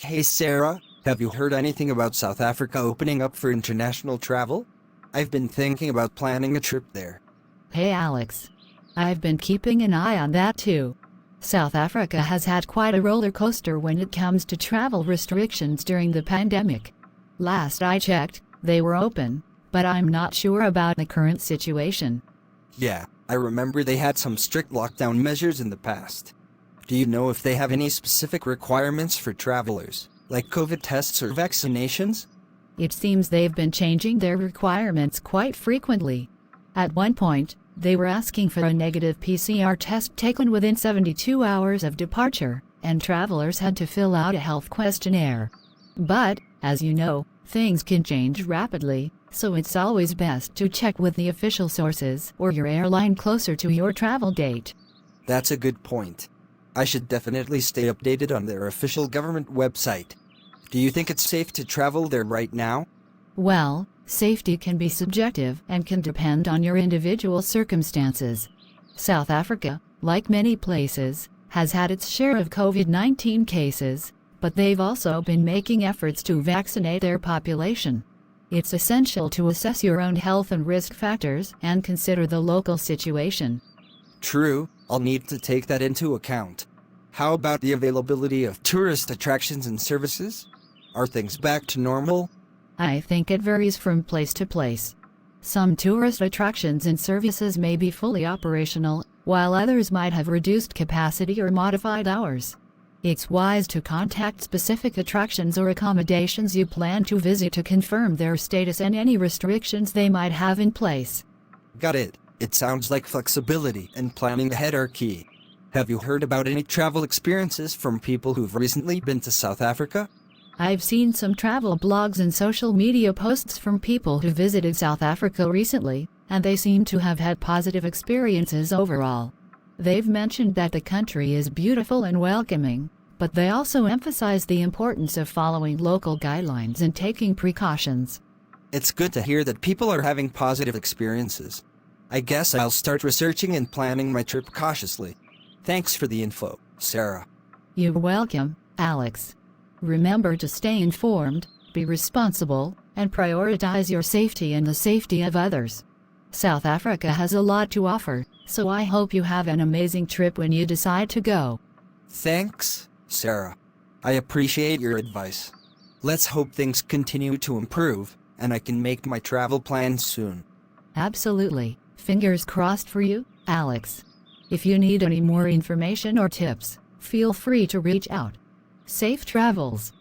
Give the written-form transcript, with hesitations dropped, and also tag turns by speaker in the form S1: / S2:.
S1: Hey Sarah, have you heard anything about South Africa opening up for international travel? I've been thinking about planning a trip there.
S2: Hey Alex. I've been keeping an eye on that too. South Africa has had quite a roller coaster when it comes to travel restrictions during the pandemic. Last I checked, they were open, but I'm not sure about the current situation.
S1: Yeah, I remember they had some strict lockdown measures in the past. Do you know if they have any specific requirements for travelers, like COVID tests or vaccinations?
S2: It seems they've been changing their requirements quite frequently. At one point, they were asking for a negative PCR test taken within 72 hours of departure, and travelers had to fill out a health questionnaire. But, as you know, things can change rapidly, so it's always best to check with the official sources or your airline closer to your travel date.
S1: That's a good point. I should definitely stay updated on their official government website. Do you think it's safe to travel there right now?
S2: Well, safety can be subjective and can depend on your individual circumstances. South Africa, like many places, has had its share of COVID-19 cases, but they've also been making efforts to vaccinate their population. It's essential to assess your own health and risk factors and consider the local situation.
S1: True, I'll need to take that into account. How about the availability of tourist attractions and services? Are things back to normal?
S2: I think it varies from place to place. Some tourist attractions and services may be fully operational, while others might have reduced capacity or modified hours. It's wise to contact specific attractions or accommodations you plan to visit to confirm their status and any restrictions they might have in place.
S1: Got it. It sounds like flexibility and planning ahead are key. Have you heard about any travel experiences from people who've recently been to South Africa?
S2: I've seen some travel blogs and social media posts from people who visited South Africa recently, and they seem to have had positive experiences overall. They've mentioned that the country is beautiful and welcoming, but they also emphasize the importance of following local guidelines and taking precautions.
S1: It's good to hear that people are having positive experiences. I guess I'll start researching and planning my trip cautiously. Thanks for the info, Sarah.
S2: You're welcome, Alex. Remember to stay informed, be responsible, and prioritize your safety and the safety of others. South Africa has a lot to offer, so I hope you have an amazing trip when you decide to go.
S1: Thanks, Sarah. I appreciate your advice. Let's hope things continue to improve, and I can make my travel plans soon.
S2: Absolutely. Fingers crossed for you, Alex. If you need any more information or tips, feel free to reach out. Safe travels.